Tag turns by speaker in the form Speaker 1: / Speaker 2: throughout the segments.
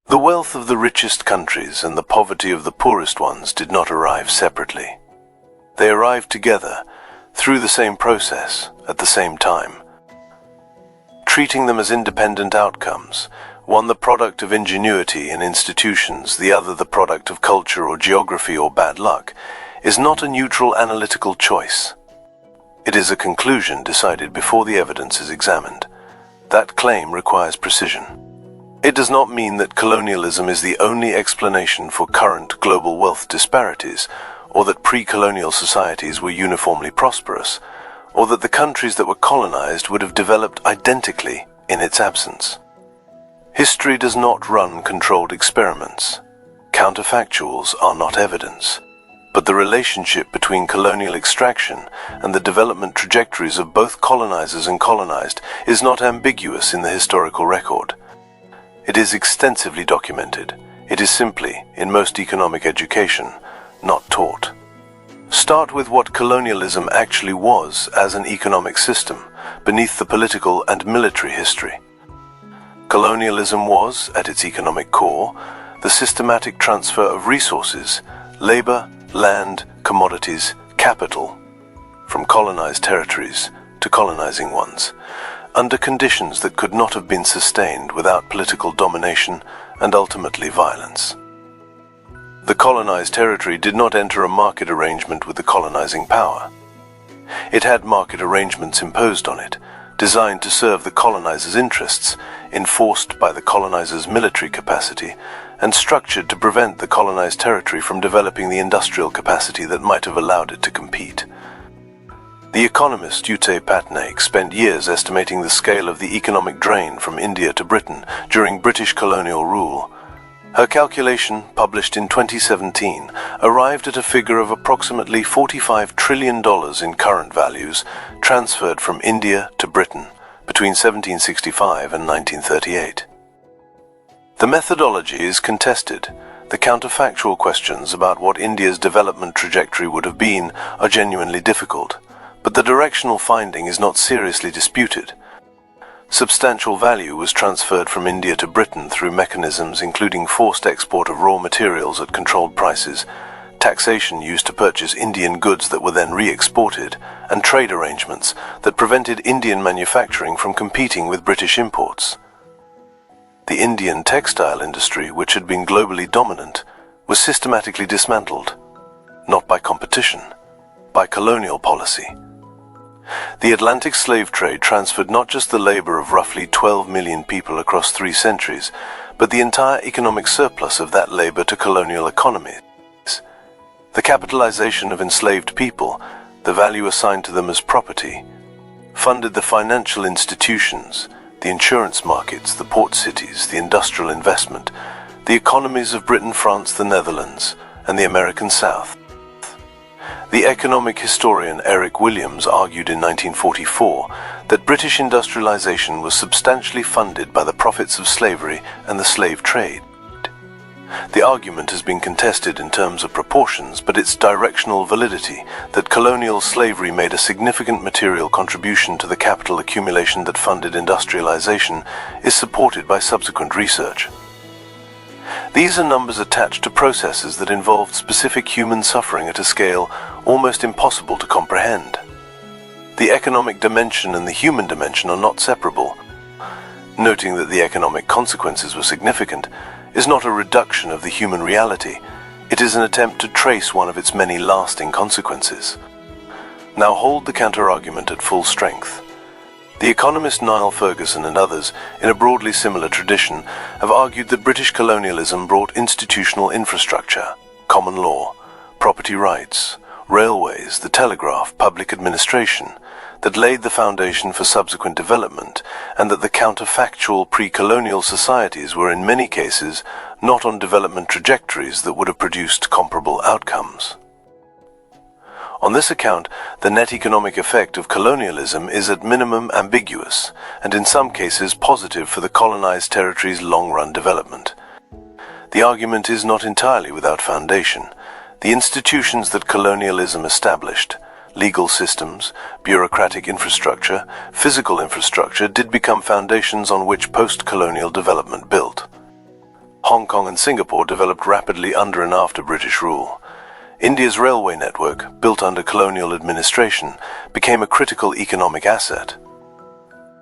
Speaker 1: The wealth of the richest countries and the poverty of the poorest ones did not arrive separately. They arrived together, through the same process, at the same time. Treating them as independent outcomes, one the product of ingenuity in institutions, the other the product of culture or geography or bad luck, is not a neutral analytical choice. It is a conclusion decided before the evidence is examined. That claim requires precision. It does not mean that colonialism is the only explanation for current global wealth disparities, or that pre-colonial societies were uniformly prosperous, or that the countries that were colonized would have developed identically in its absence. History does not run controlled experiments. Counterfactuals are not evidence. But the relationship between colonial extraction and the development trajectories of both colonizers and colonized is not ambiguous in the historical record. It is extensively documented. It is simply, in most economic education, not taught. Start with what colonialism actually was as an economic system, beneath the political and military history. Colonialism was, at its economic core, the systematic transfer of resources, labor, land, commodities, capital, from colonized territories to colonizing ones, under conditions that could not have been sustained without political domination and ultimately violence. The colonized territory did not enter a market arrangement with the colonizing power. It had market arrangements imposed on it, designed to serve the colonizer's interests, enforced by the colonizer's military capacity, and structured to prevent the colonized territory from developing the industrial capacity that might have allowed it to compete. The economist Ute Patnaik spent years estimating the scale of the economic drain from India to Britain during British colonial rule. Her calculation, published in 2017, arrived at a figure of approximately $45 trillion in current values transferred from India to Britain between 1765 and 1938. The methodology is contested. The counterfactual questions about what India's development trajectory would have been are genuinely difficult, but the directional finding is not seriously disputed. Substantial value was transferred from India to Britain through mechanisms including forced export of raw materials at controlled prices, taxation used to purchase Indian goods that were then re-exported, and trade arrangements that prevented Indian manufacturing from competing with British imports. The Indian textile industry, which had been globally dominant, was systematically dismantled, not by competition, by colonial policy. The Atlantic slave trade transferred not just the labor of roughly 12 million people across 3 centuries, but the entire economic surplus of that labor to colonial economies. The capitalization of enslaved people, the value assigned to them as property, funded the financial institutions, the insurance markets, the port cities, the industrial investment, the economies of Britain, France, the Netherlands, and the American South. The economic historian Eric Williams argued in 1944 that British industrialization was substantially funded by the profits of slavery and the slave trade. The argument has been contested in terms of proportions, but its directional validity, that colonial slavery made a significant material contribution to the capital accumulation that funded industrialization, is supported by subsequent research. These are numbers attached to processes that involved specific human suffering at a scale almost impossible to comprehend. The economic dimension and the human dimension are not separable. Noting that the economic consequences were significant is not a reduction of the human reality. It is an attempt to trace one of its many lasting consequences. Now hold the counter-argument at full strength. The economist Niall Ferguson and others, in a broadly similar tradition, have argued that British colonialism brought institutional infrastructure, common law, property rights, railways, the telegraph, public administration, that laid the foundation for subsequent development, and that the counterfactual pre-colonial societies were in many cases not on development trajectories that would have produced comparable outcomes. On this account, the net economic effect of colonialism is at minimum ambiguous, and in some cases positive for the colonized territory's long-run development. The argument is not entirely without foundation. The institutions that colonialism established, legal systems, bureaucratic infrastructure, physical infrastructure, did become foundations on which post-colonial development built. Hong Kong and Singapore developed rapidly under and after British rule. India's railway network, built under colonial administration, became a critical economic asset.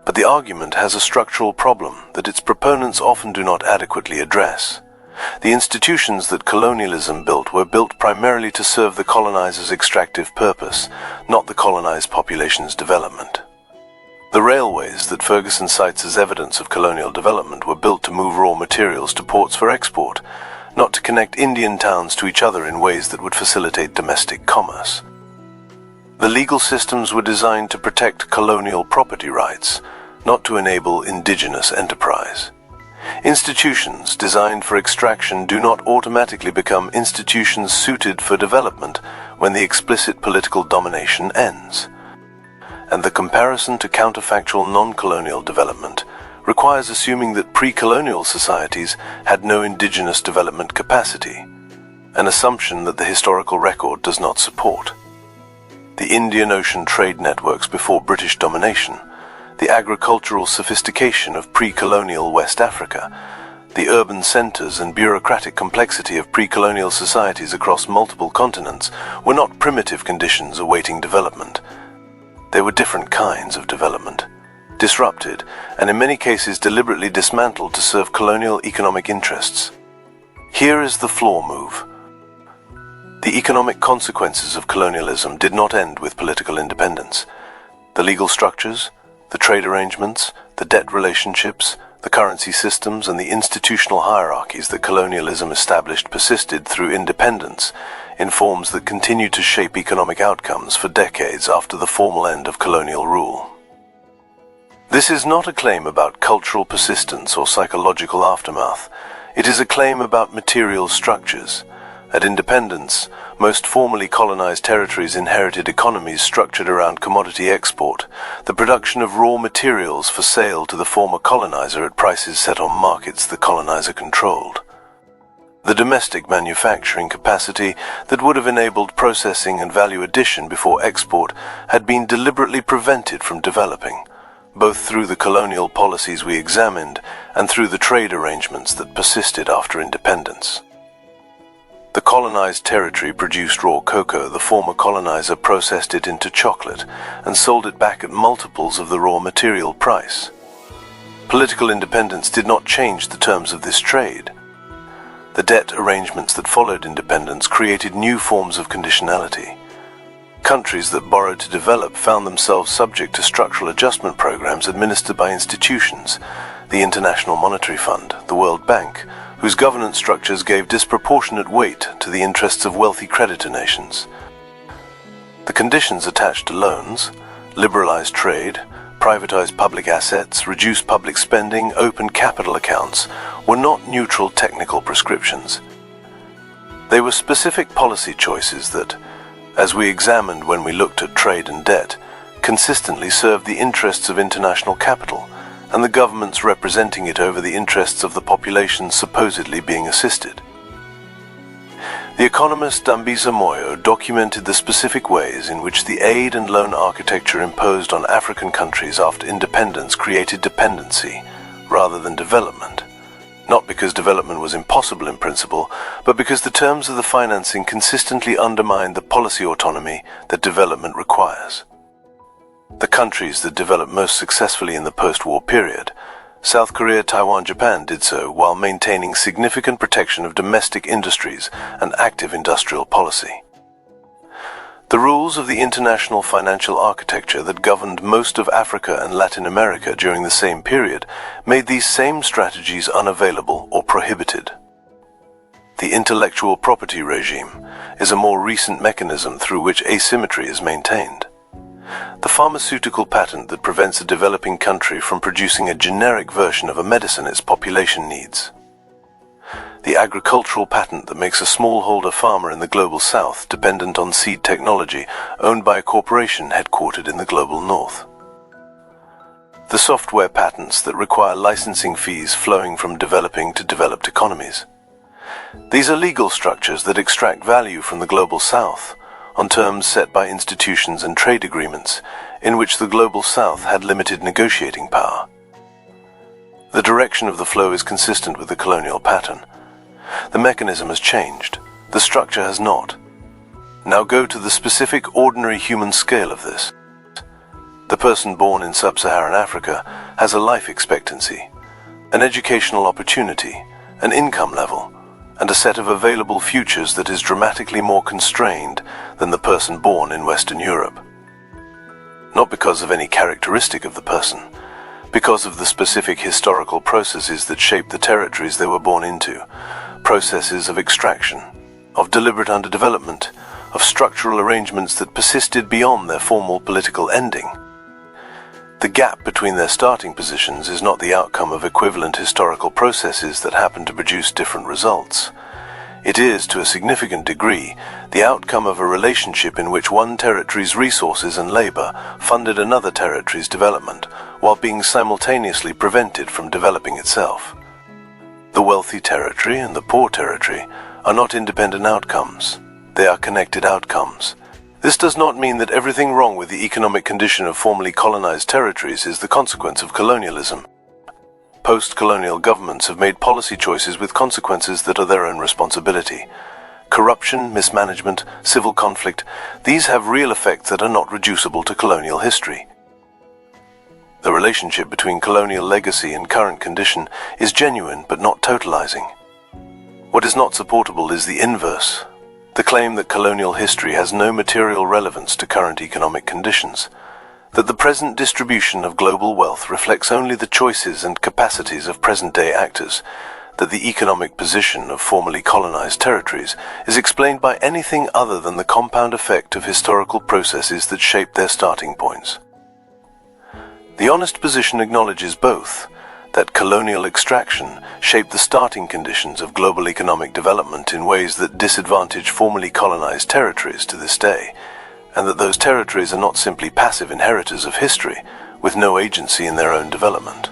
Speaker 1: But the argument has a structural problem that its proponents often do not adequately address. The institutions that colonialism built were built primarily to serve the colonizer's extractive purpose, not the colonized population's development. The railways that Ferguson cites as evidence of colonial development were built to move raw materials to ports for export, not to connect Indian towns to each other in ways that would facilitate domestic commerce. The legal systems were designed to protect colonial property rights, not to enable indigenous enterprise. Institutions designed for extraction do not automatically become institutions suited for development when the explicit political domination ends. And the comparison to counterfactual non-colonial development requires assuming that pre-colonial societies had no indigenous development capacity, an assumption that the historical record does not support. The Indian Ocean trade networks before British domination, the agricultural sophistication of pre-colonial West Africa, the urban centers and bureaucratic complexity of pre-colonial societies across multiple continents were not primitive conditions awaiting development. They were different kinds of development, disrupted and in many cases deliberately dismantled to serve colonial economic interests. Here is the floor move. The economic consequences of colonialism did not end with political independence. The legal structures, the trade arrangements, the debt relationships, the currency systems, and the institutional hierarchies that colonialism established persisted through independence in forms that continued to shape economic outcomes for decades after the formal end of colonial rule. This is not a claim about cultural persistence or psychological aftermath. It is a claim about material structures. At independence, most formerly colonized territories inherited economies structured around commodity export, the production of raw materials for sale to the former colonizer at prices set on markets the colonizer controlled. The domestic manufacturing capacity that would have enabled processing and value addition before export had been deliberately prevented from developing, both through the colonial policies we examined and through the trade arrangements that persisted after independence. The colonized territory produced raw cocoa. The former colonizer processed it into chocolate and sold it back at multiples of the raw material price. Political independence did not change the terms of this trade. The debt arrangements that followed independence created new forms of conditionality. Countries that borrowed to develop found themselves subject to structural adjustment programs administered by institutions, the International Monetary Fund, the World Bank, whose governance structures gave disproportionate weight to the interests of wealthy creditor nations. The conditions attached to loans, liberalized trade, privatized public assets, reduced public spending, open capital accounts, were not neutral technical prescriptions. They were specific policy choices that, as we examined when we looked at trade and debt, consistently served the interests of international capital and the governments representing it over the interests of the population supposedly being assisted. The economist Dambisa Moyo documented the specific ways in which the aid and loan architecture imposed on African countries after independence created dependency rather than development, not because development was impossible in principle, but because the terms of the financing consistently undermined the policy autonomy that development requires. The countries that developed most successfully in the post-war period, South Korea, Taiwan, Japan, did so while maintaining significant protection of domestic industries and active industrial policy. The rules of the international financial architecture that governed most of Africa and Latin America during the same period made these same strategies unavailable or prohibited. The intellectual property regime is a more recent mechanism through which asymmetry is maintained. The pharmaceutical patent that prevents a developing country from producing a generic version of a medicine its population needs. The agricultural patent that makes a smallholder farmer in the global south dependent on seed technology owned by a corporation headquartered in the global north. The software patents that require licensing fees flowing from developing to developed economies. These are legal structures that extract value from the global south on terms set by institutions and trade agreements in which the global south had limited negotiating power. The direction of the flow is consistent with the colonial pattern. The mechanism has changed. The structure has not. Now go to the specific ordinary human scale of this. The person born in sub-Saharan Africa has a life expectancy, an educational opportunity, an income level, and a set of available futures that is dramatically more constrained than the person born in Western Europe. Not because of any characteristic of the person, because of the specific historical processes that shape the territories they were born into, processes of extraction, of deliberate underdevelopment, of structural arrangements that persisted beyond their formal political ending. The gap between their starting positions is not the outcome of equivalent historical processes that happen to produce different results. It is, to a significant degree, the outcome of a relationship in which one territory's resources and labor funded another territory's development, while being simultaneously prevented from developing itself. The wealthy territory and the poor territory are not independent outcomes. They are connected outcomes. This does not mean that everything wrong with the economic condition of formerly colonized territories is the consequence of colonialism. Post-colonial governments have made policy choices with consequences that are their own responsibility. Corruption, mismanagement, civil conflict, these have real effects that are not reducible to colonial history. The relationship between colonial legacy and current condition is genuine but not totalizing. What is not supportable is the inverse, the claim that colonial history has no material relevance to current economic conditions, that the present distribution of global wealth reflects only the choices and capacities of present-day actors, that the economic position of formerly colonized territories is explained by anything other than the compound effect of historical processes that shape their starting points. The honest position acknowledges both, that colonial extraction shaped the starting conditions of global economic development in ways that disadvantage formerly colonized territories to this day, and that those territories are not simply passive inheritors of history, with no agency in their own development.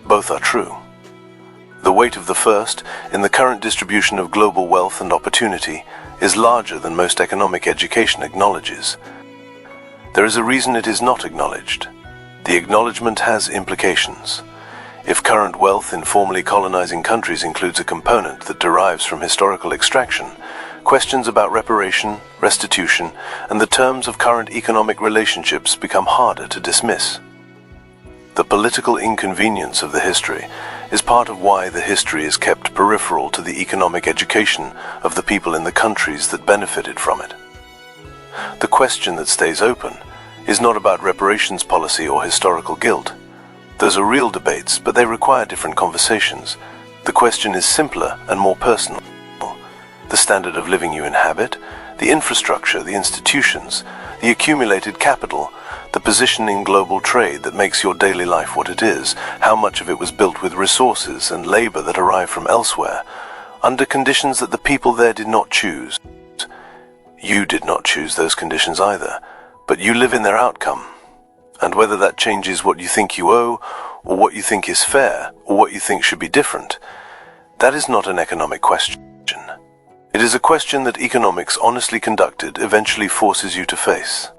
Speaker 1: Both are true. The weight of the first, in the current distribution of global wealth and opportunity, is larger than most economic education acknowledges. There is a reason it is not acknowledged. The acknowledgement has implications. If current wealth in formerly colonizing countries includes a component that derives from historical extraction, questions about reparation, restitution, and the terms of current economic relationships become harder to dismiss. The political inconvenience of the history is part of why the history is kept peripheral to the economic education of the people in the countries that benefited from it. The question that stays open is not about reparations policy or historical guilt. Those are real debates, but they require different conversations. The question is simpler and more personal. The standard of living you inhabit, the infrastructure, the institutions, the accumulated capital, the position in global trade that makes your daily life what it is, how much of it was built with resources and labor that arrive from elsewhere, under conditions that the people there did not choose. You did not choose those conditions either, but you live in their outcome. And whether that changes what you think you owe, or what you think is fair, or what you think should be different, that is not an economic question. It is a question that economics honestly conducted eventually forces you to face.